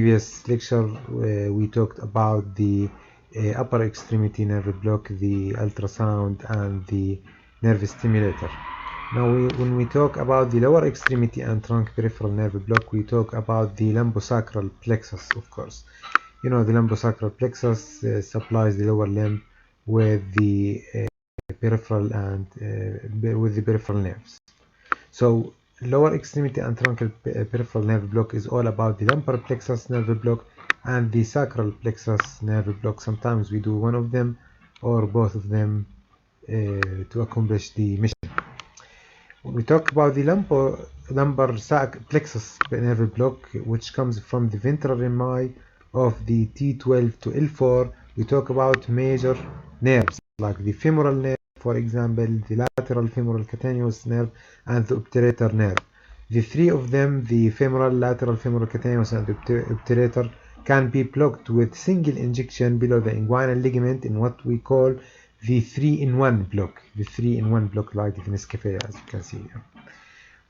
previous lecture we talked about the upper extremity nerve block, the ultrasound, and the nerve stimulator. Now when we talk about the lower extremity and trunk peripheral nerve block, we talk about the lumbosacral plexus, of course. You know, the lumbosacral plexus supplies the lower limb with the peripheral and with the peripheral nerves. So lower extremity and truncal peripheral nerve block is all about the lumbar plexus nerve block and the sacral plexus nerve block. Sometimes we do one of them or both of them to accomplish the mission. When we talk about the lumbar plexus nerve block, which comes from the ventral rami of the T12 to L4, we talk about major nerves like the femoral nerve, for example, the lateral femoral cutaneous nerve and the obturator nerve. The three of them, the femoral, lateral femoral cutaneous, and obturator, can be blocked with single injection below the inguinal ligament in what we call the 3-in-1 block. The 3-in-1 block, like the Nescafe, as you can see here.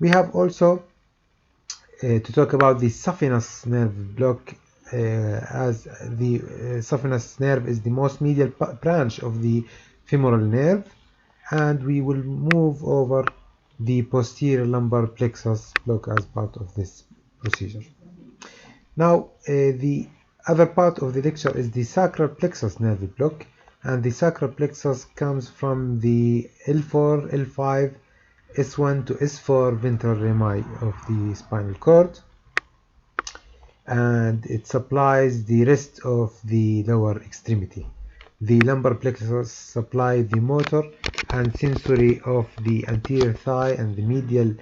We have also to talk about the saphenous nerve block, as the saphenous nerve is the most medial branch of the femoral nerve, and we will move over the posterior lumbar plexus block as part of this procedure. Now the other part of the lecture is the sacral plexus nerve block, and the sacral plexus comes from the L4, L5, S1 to S4 ventral rami of the spinal cord, and it supplies the rest of the lower extremity. The lumbar plexus supplies the motor and sensory of the anterior thigh and the medial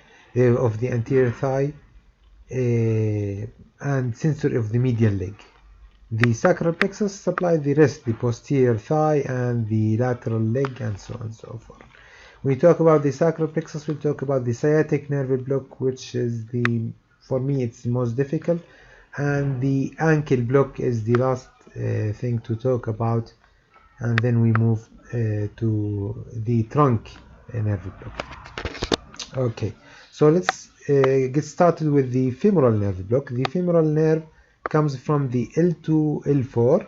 of the anterior thigh and sensory of the medial leg. The sacral plexus supplies the rest, the posterior thigh and the lateral leg, and so on and so forth. When we talk about the sacral plexus, we'll talk about the sciatic nerve block, which is for me, it's the most difficult, and the ankle block is the last thing to talk about, and then we move to the trunk nerve block. Okay, so let's get started with the femoral nerve block. The femoral nerve comes from the L2, L4.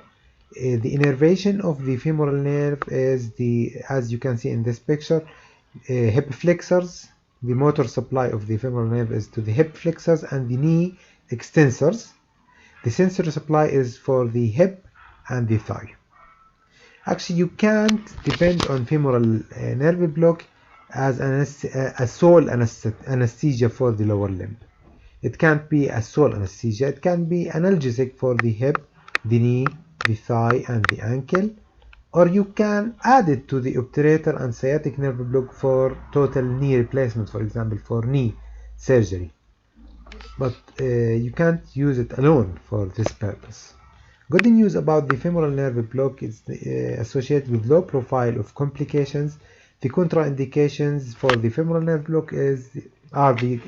The innervation of the femoral nerve is as you can see in this picture, hip flexors. The motor supply of the femoral nerve is to the hip flexors and the knee extensors. The sensory supply is for the hip and the thigh. Actually, you can't depend on femoral nerve block as a sole anesthesia for the lower limb. It can't be a sole anesthesia. It can be analgesic for the hip, the knee, the thigh, and the ankle, or you can add it to the obturator and sciatic nerve block for total knee replacement, for example, for knee surgery. But you can't use it alone for this purpose. Good news about the femoral nerve block is associated with low profile of complications. The contraindications for the femoral nerve block are pretty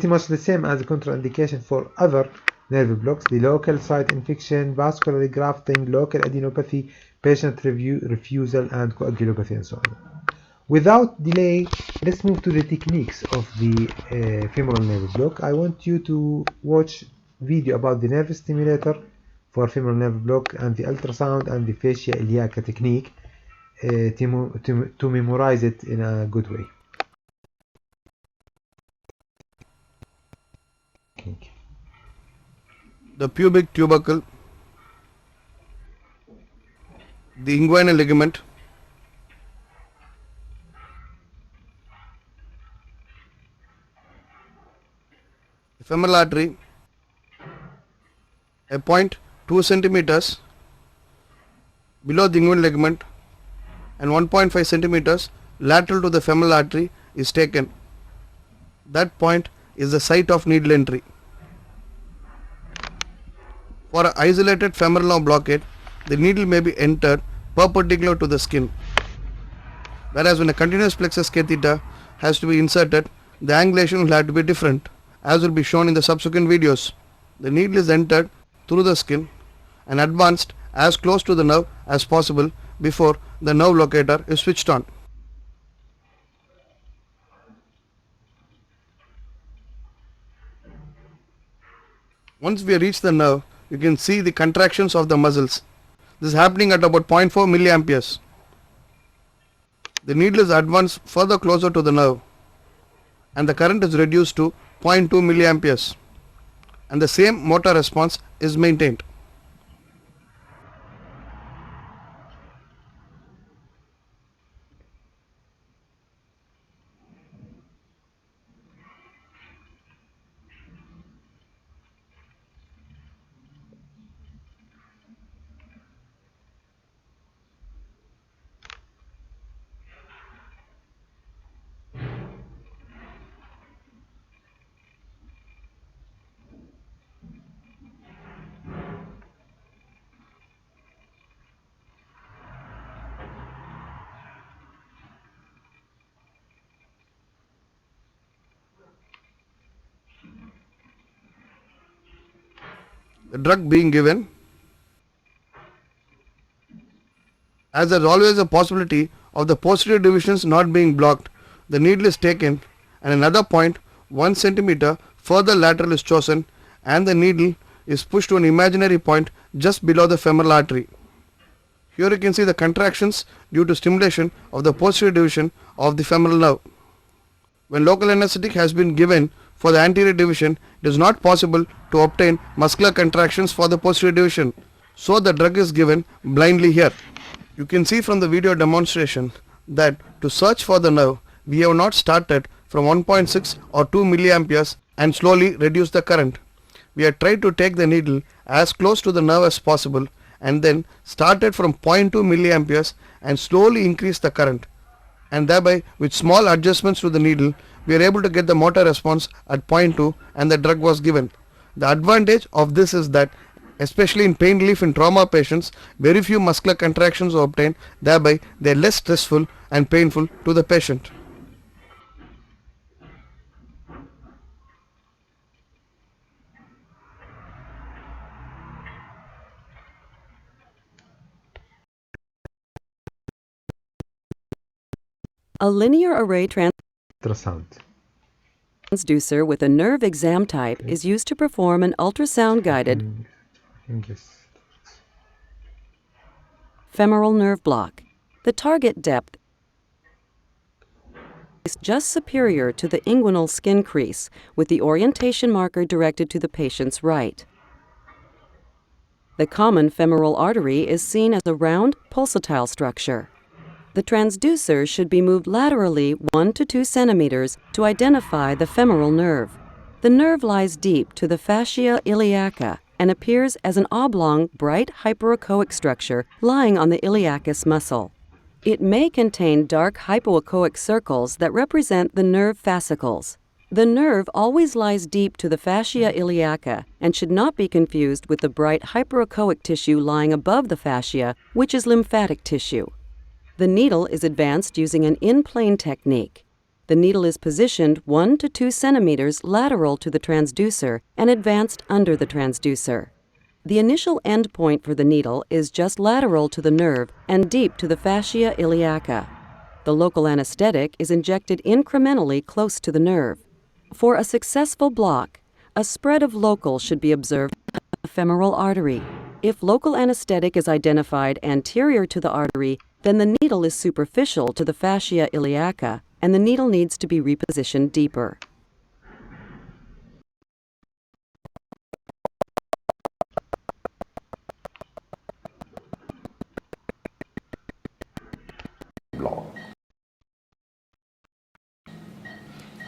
much the same as the contraindication for other nerve blocks: the local site infection, vascular grafting, local adenopathy, patient refusal, and coagulopathy, and so on. Without delay, let's move to the techniques of the femoral nerve block. I want you to watch video about the nerve stimulator for femoral nerve block and the ultrasound and the fascia iliaca technique to memorize it in a good way. The pubic tubercle, the inguinal ligament, the femoral artery, a point 2 centimeters below the inguinal ligament and 1.5 centimeters lateral to the femoral artery is taken. That point is the site of needle entry. For an isolated femoral nerve blockade, the needle may be entered perpendicular to the skin. Whereas when a continuous plexus catheter has to be inserted, the angulation will have to be different, as will be shown in the subsequent videos. The needle is entered through the skin and advanced as close to the nerve as possible before the nerve locator is switched on. Once we reach the nerve, you can see the contractions of the muscles. This is happening at about 0.4 milliamperes. The needle is advanced further closer to the nerve and the current is reduced to 0.2 milliamperes and the same motor response is maintained. The drug being given, as there is always a possibility of the posterior divisions not being blocked, the needle is taken and another point 1 centimeter further lateral is chosen and the needle is pushed to an imaginary point just below the femoral artery. Here you can see the contractions due to stimulation of the posterior division of the femoral nerve. When local anesthetic has been given for the anterior division, it is not possible to obtain muscular contractions for the posterior division. So the drug is given blindly here. You can see from the video demonstration that to search for the nerve, we have not started from 1.6 or 2 milliamperes and slowly reduce the current. We have tried to take the needle as close to the nerve as possible and then started from 0.2 milliamperes and slowly increase the current. And thereby, with small adjustments to the needle, we are able to get the motor response at 0.2 and the drug was given. The advantage of this is that, especially in pain relief in trauma patients, very few muscular contractions are obtained, thereby they are less stressful and painful to the patient. A linear array Ultrasound. transducer with a nerve exam type is used to perform an ultrasound-guided femoral nerve block. The target depth is just superior to the inguinal skin crease, with the orientation marker directed to the patient's right. The common femoral artery is seen as a round, pulsatile structure. The transducer should be moved laterally 1 to 2 centimeters to identify the femoral nerve. The nerve lies deep to the fascia iliaca and appears as an oblong, bright hyperechoic structure lying on the iliacus muscle. It may contain dark hypoechoic circles that represent the nerve fascicles. The nerve always lies deep to the fascia iliaca and should not be confused with the bright hyperechoic tissue lying above the fascia, which is lymphatic tissue. The needle is advanced using an in-plane technique. The needle is positioned 1 to 2 centimeters lateral to the transducer and advanced under the transducer. The initial end point for the needle is just lateral to the nerve and deep to the fascia iliaca. The local anesthetic is injected incrementally close to the nerve. For a successful block, a spread of local should be observed on the femoral artery. If local anesthetic is identified anterior to the artery, then the needle is superficial to the fascia iliaca and the needle needs to be repositioned deeper. Block.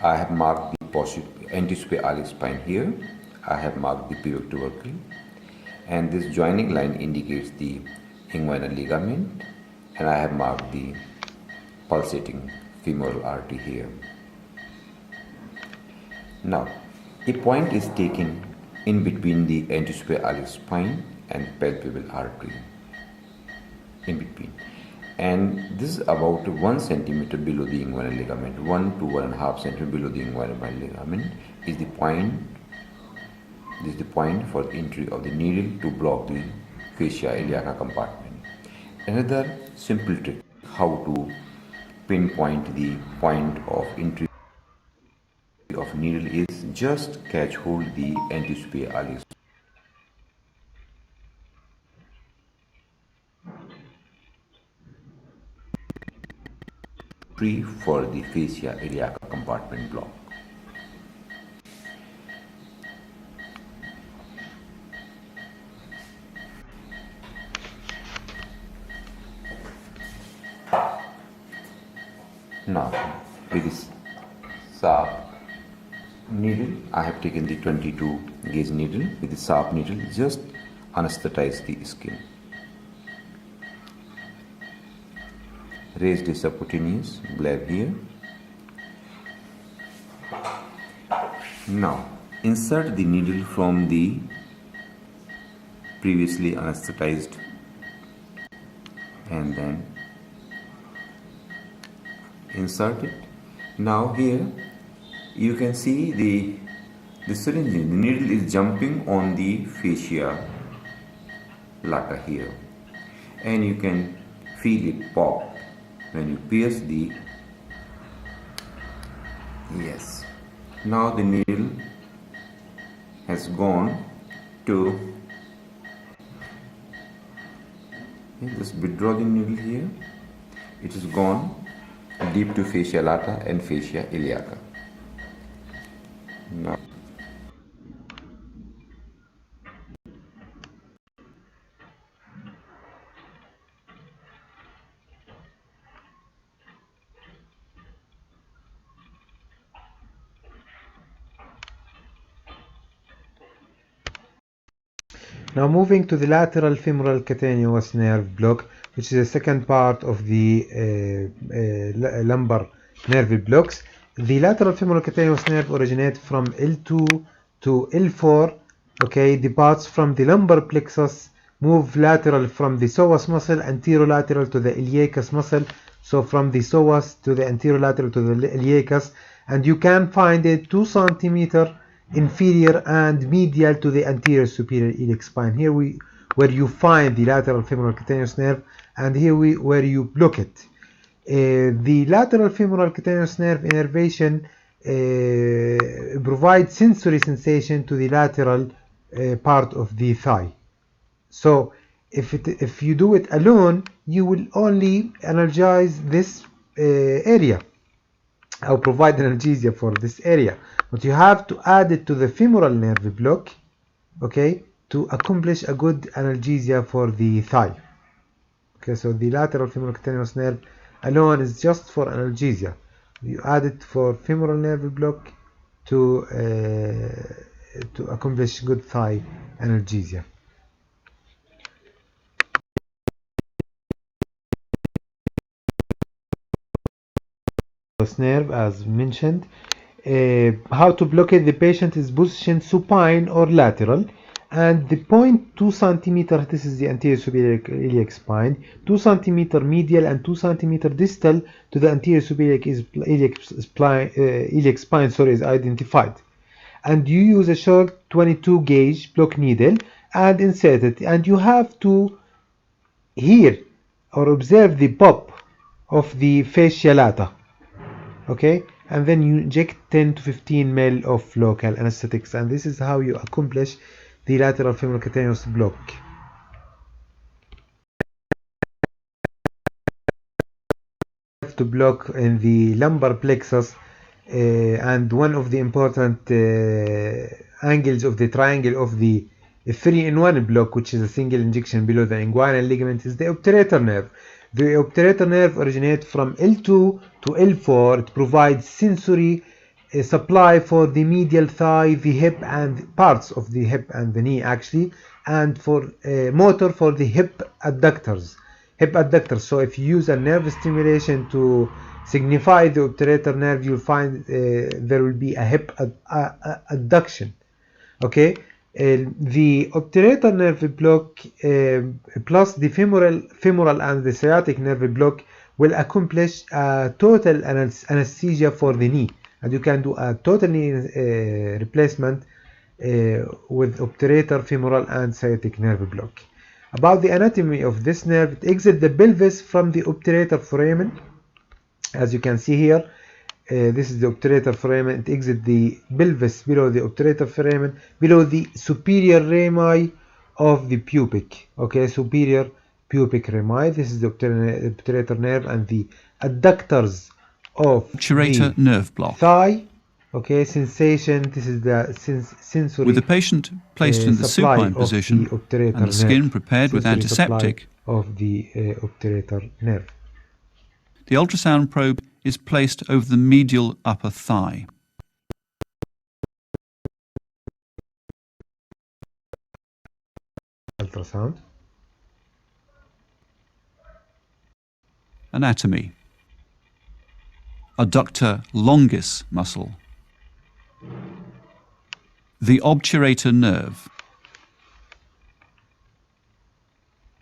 I have marked the anterior alias spine here. I have marked the pivot tubercle, and this joining line indicates the inguinal ligament, and I have marked the pulsating femoral artery here. Now, a point is taken in between the anterior alias spine and palpebral artery, in between, and this is about 1 centimeter below the inguinal ligament. 1 to 1.5 centimeter below the inguinal ligament is the point. This is the point for entry of the needle to block the fascia iliaca compartment. Another simple trick how to pinpoint the point of entry of needle is just catch hold the anterior alias tree for the fascia iliaca compartment block. Now, with this sharp needle, I have taken the 22 gauge needle. With the sharp needle, just anesthetize the skin. Raise the subcutaneous bleb here. Now, insert the needle from the previously anesthetized and then insert it. Now here you can see the syringe, the needle is jumping on the fascia lata here, and you can feel it pop when you pierce the, yes, now the needle has gone to, just withdraw the needle here, it is gone deep to fascia lata and fascia iliaca. Now, Now moving to the lateral femoral cutaneous nerve block, which is the second part of the lumbar nerve blocks. The lateral femoral cutaneous nerve originates from L2 to L4. Okay, departs from the lumbar plexus, move lateral from the psoas muscle, anterolateral to the iliacus muscle. So from the psoas to the anterolateral to the iliacus, and you can find it 2 centimeter inferior and medial to the anterior superior iliac spine. Here where you find the lateral femoral cutaneous nerve, and here where you block it. The lateral femoral cutaneous nerve innervation provides sensory sensation to the lateral part of the thigh. So if you do it alone, you will only energize this area, or provide analgesia for this area, but you have to add it to the femoral nerve block, okay, to accomplish a good analgesia for the thigh. Okay, so the lateral femoral cutaneous nerve alone is just for analgesia. You add it for femoral nerve block to accomplish good thigh analgesia. Nerve, as mentioned, how to block it. The patient is positioned supine or lateral, and the point 2 centimeter, this is the anterior superior iliac spine, 2 centimeter medial and 2 centimeter distal to the anterior superior iliac spine, is identified, and you use a short 22 gauge block needle and insert it, and you have to hear or observe the pop of the fascia lata. Okay, and then you inject 10 to 15 ml of local anesthetics, and this is how you accomplish the lateral femoral cutaneous block. To block in the lumbar plexus, and one of the important angles of the triangle of the 3-in-1 block, which is a single injection below the inguinal ligament, is the obturator nerve. The obturator nerve originates from L2 to L4. It provides sensory supply for the medial thigh, the hip, and parts of the hip and the knee actually, and for motor for the hip adductors. So if you use a nerve stimulation to signify the obturator nerve, you'll find there will be a hip adduction. Okay. The obturator nerve block plus the femoral and the sciatic nerve block will accomplish a total anesthesia for the knee, and you can do a total knee replacement with obturator, femoral, and sciatic nerve block. About the anatomy of this nerve, it exits the pelvis from the obturator foramen, as you can see here. This is the obturator foramen. It exits the pelvis below the obturator foramen, below the superior rami of the pubic. Okay, superior pubic rami. This is the obturator nerve, and the adductors of obturator the nerve block. thigh. Okay, sensation, this is the sensory With the patient placed in the supply supine of position the obturator and the skin nerve. prepared with Sensory supply antiseptic, of the obturator nerve. the ultrasound probe is placed over the medial upper thigh. Ultrasound. Anatomy. Adductor longus muscle. The obturator nerve.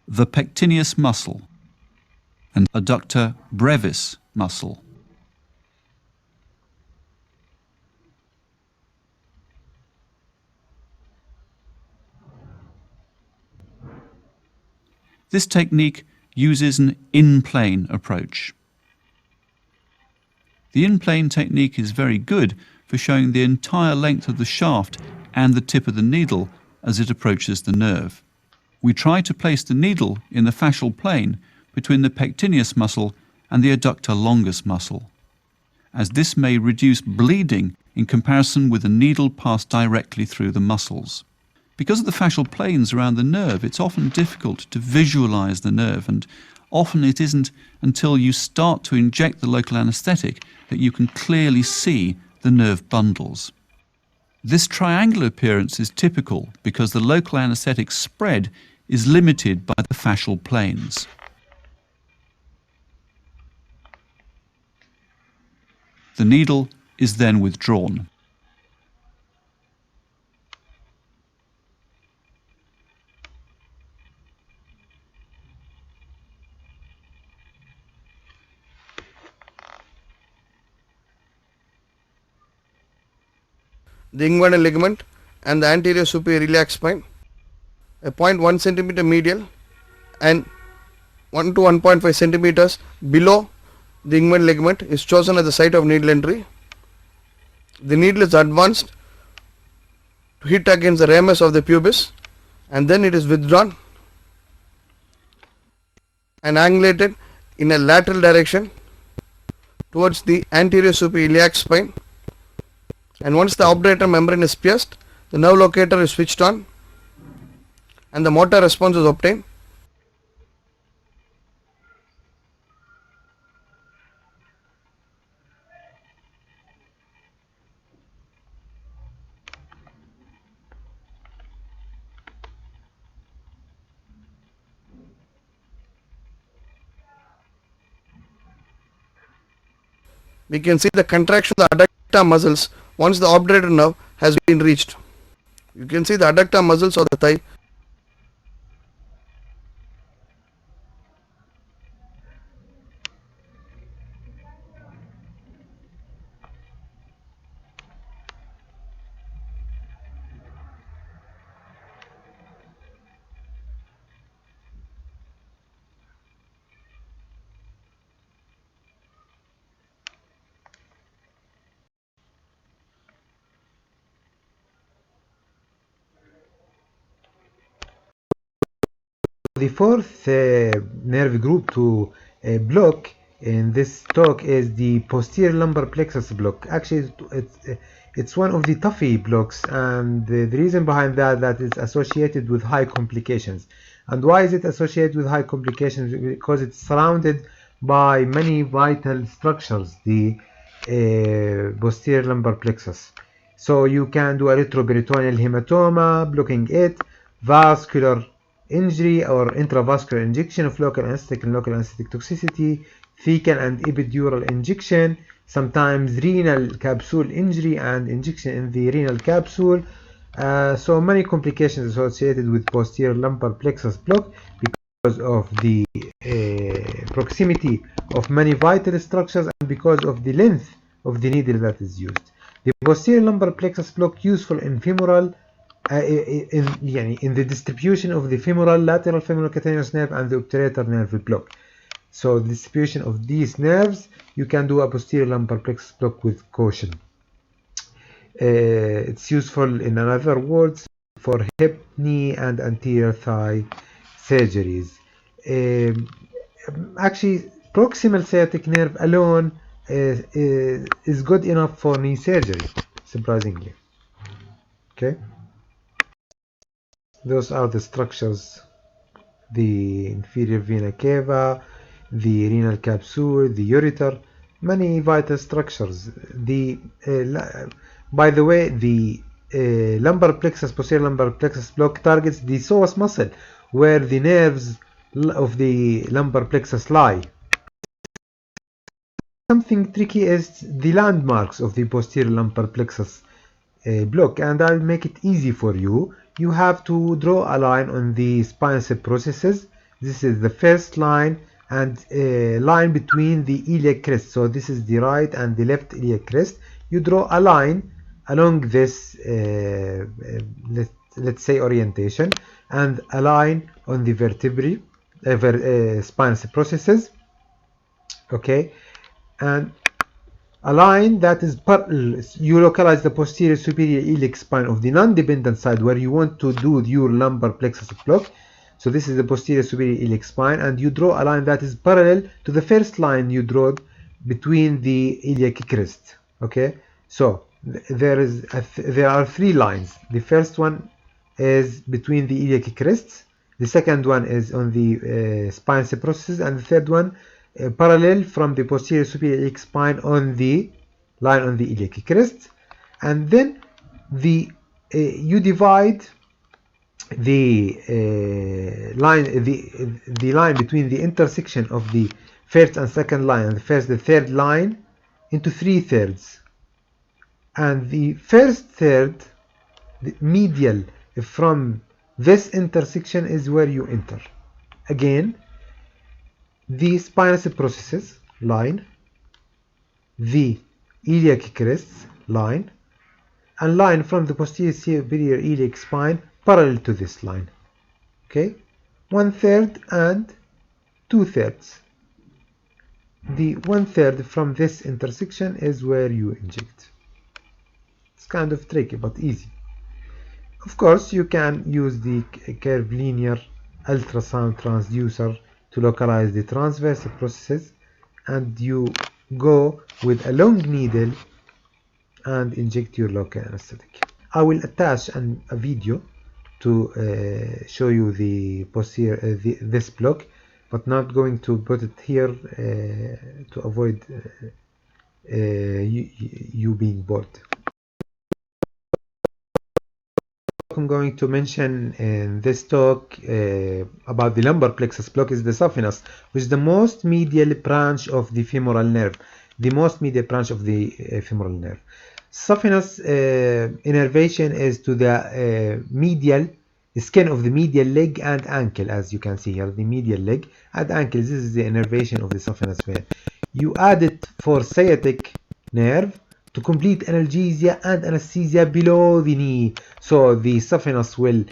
The pectineus muscle and adductor brevis muscle. This technique uses an in-plane approach. The in-plane technique is very good for showing the entire length of the shaft and the tip of the needle as it approaches the nerve. We try to place the needle in the fascial plane between the pectineus muscle and the adductor longus muscle, as this may reduce bleeding in comparison with the needle passed directly through the muscles. Because of the fascial planes around the nerve, it's often difficult to visualize the nerve, and often it isn't until you start to inject the local anesthetic that you can clearly see the nerve bundles. This triangular appearance is typical because the local anesthetic spread is limited by the fascial planes. The needle is then withdrawn. The inguinal ligament and the anterior superior iliac spine, a 0.1 centimeter medial and 1 to 1.5 centimeters below the inguinal ligament is chosen at the site of needle entry. The needle is advanced to hit against the ramus of the pubis, and then it is withdrawn and angulated in a lateral direction towards the anterior superior iliac spine. And once the obturator membrane is pierced, the nerve locator is switched on and the motor response is obtained. We can see the contraction of the adductor muscles once the obturator nerve has been reached. You can see the adductor muscles of the thigh. The fourth nerve group to block in this talk is the posterior lumbar plexus block. Actually, it's one of the toughy blocks, and the reason behind that is associated with high complications. And why is it associated with high complications? Because it's surrounded by many vital structures, the posterior lumbar plexus. So you can do a retroperitoneal hematoma blocking it, vascular injury or intravascular injection of local anesthetic and local anesthetic toxicity, fecal and epidural injection, sometimes renal capsule injury and injection in the renal capsule. So many complications associated with posterior lumbar plexus block because of the proximity of many vital structures and because of the length of the needle that is used. The posterior lumbar plexus block useful in femoral in the distribution of the femoral, lateral femoral cutaneous nerve and the obturator nerve block. So the distribution of these nerves, you can do a posterior lumbar plexus block with caution. It's useful, in other words, for hip, knee and anterior thigh surgeries. Actually, proximal sciatic nerve alone is good enough for knee surgery, surprisingly. Okay, those are the structures: the inferior vena cava, the renal capsule, the ureter, many vital structures. By the way, the lumbar plexus, posterior lumbar plexus block targets the psoas muscle, where the nerves of the lumbar plexus lie. Something tricky is the landmarks of the posterior lumbar plexus block, and I'll make it easy for you. You have to draw a line on the spinous processes. This is the first line, and a line between the iliac crest. So this is the right and the left iliac crest. You draw a line along this, let's say, orientation, and a line on the vertebrae, spinous processes. Okay, and a line that is parallel. You localize the posterior superior iliac spine of the non-dependent side where you want to do your lumbar plexus block. So this is the posterior superior iliac spine, and you draw a line that is parallel to the first line you drew between the iliac crest. Okay, so there are three lines. The first one is between the iliac crests. The second one is on the spinous processes, and the third one parallel from the posterior superior iliac spine on the line on the iliac crest. And then you divide the line between the intersection of the first and second line and the third line into 3/3, and the first third, the medial from this intersection, is where you enter. Again, the spinous processes line, the iliac crests line, and line from the posterior superior iliac spine parallel to this line. Okay, 1/3 and 2/3. The 1/3 from this intersection is where you inject. It's kind of tricky but easy. Of course, you can use the curvilinear ultrasound transducer to localize the transverse processes, and you go with a long needle and inject your local anesthetic. I will attach a video to show you the posterior this block, but not going to put it here to avoid you being bored. I'm going to mention in this talk about the lumbar plexus block is the saphenous, which is the most medial branch of the femoral nerve. The most medial branch of the femoral nerve. Saphenous innervation is to the medial skin of the medial leg and ankle, as you can see here, the medial leg and ankle. This is the innervation of the saphenous vein. You add it for sciatic nerve to complete analgesia and anesthesia below the knee. So the saphenous will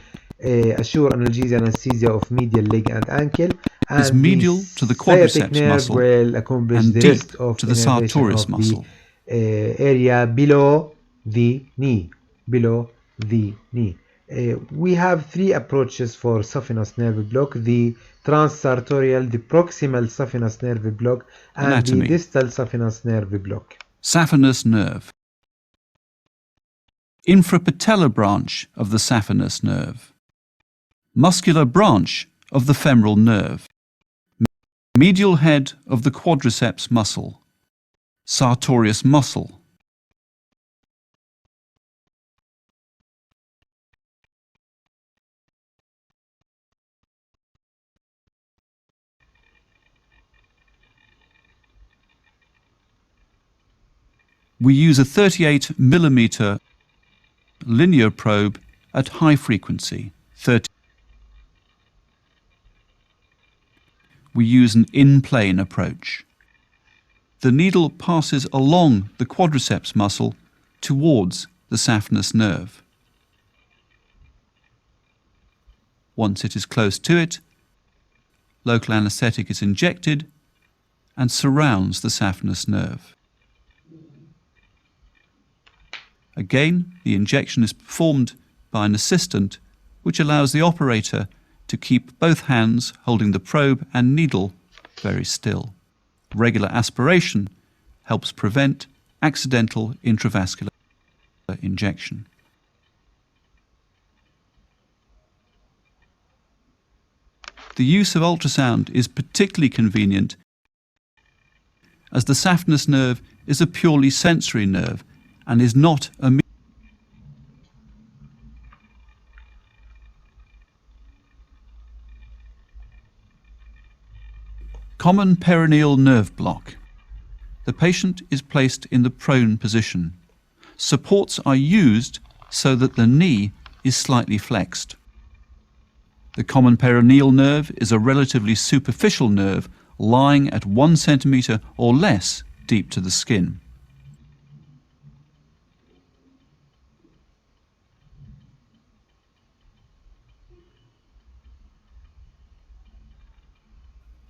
assure analgesia and anesthesia of medial leg and ankle, and is medial to the quadriceps muscle will accomplish and the deep rest of to the sartorius muscle. Area below the knee. Below the knee. We have three approaches for saphenous nerve block: the transsartorial, the proximal saphenous nerve block, and Anatomy. the distal saphenous nerve block. Saphenous nerve. Infrapatellar branch of the saphenous nerve. Muscular branch of the femoral nerve. Medial head of the quadriceps muscle. Sartorius muscle. We use a 38 millimeter linear probe at high frequency, 30. We use an in-plane approach. The needle passes along the quadriceps muscle towards the saphenous nerve. Once it is close to it, local anesthetic is injected and surrounds the saphenous nerve. Again, the injection is performed by an assistant, which allows the operator to keep both hands holding the probe and needle very still. Regular aspiration helps prevent accidental intravascular injection. The use of ultrasound is particularly convenient as the saphenous nerve is a purely sensory nerve and is not a common peroneal nerve block. The patient is placed in the prone position. Supports are used so that the knee is slightly flexed. The common peroneal nerve is a relatively superficial nerve lying at 1 centimetre or less deep to the skin.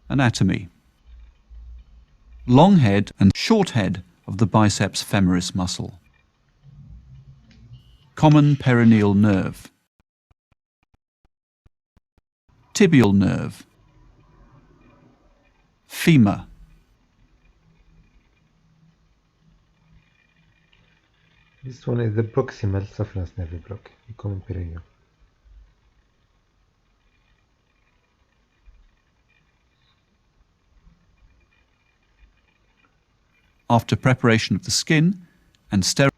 Anatomy. Long head and short head of the biceps femoris muscle. Common peroneal nerve. Tibial nerve. Femur. This one is the proximal saphenous nerve block, the common peroneal. After preparation of the skin and sterilization,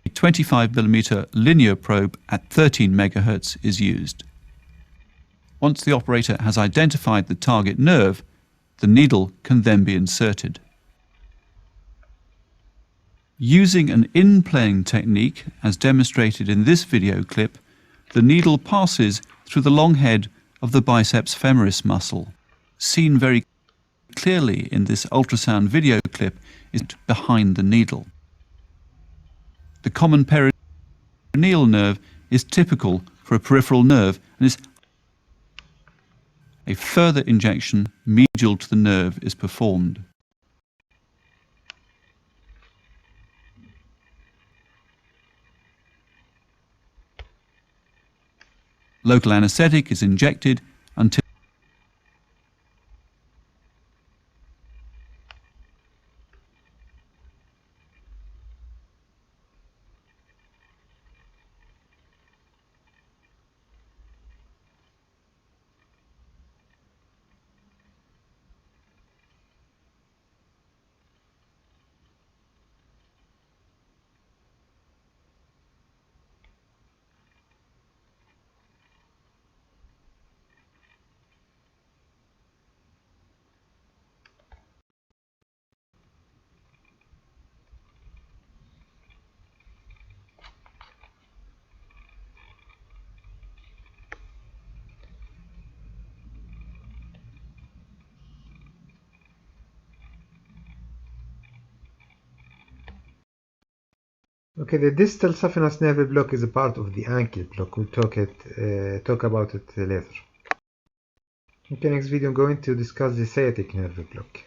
a 25mm linear probe at 13 MHz is used. Once the operator has identified the target nerve, the needle can then be inserted. Using an in-plane technique, as demonstrated in this video clip, the needle passes through the long head of the biceps femoris muscle. Seen very clearly in this ultrasound video clip is behind the needle. The common peroneal nerve is typical for a peripheral nerve and is a further injection medial to the nerve is performed. Local anesthetic is injected until Okay, the distal saphenous nerve block is a part of the ankle block. We'll talk about it later. Okay, next video I'm going to discuss the sciatic nerve block.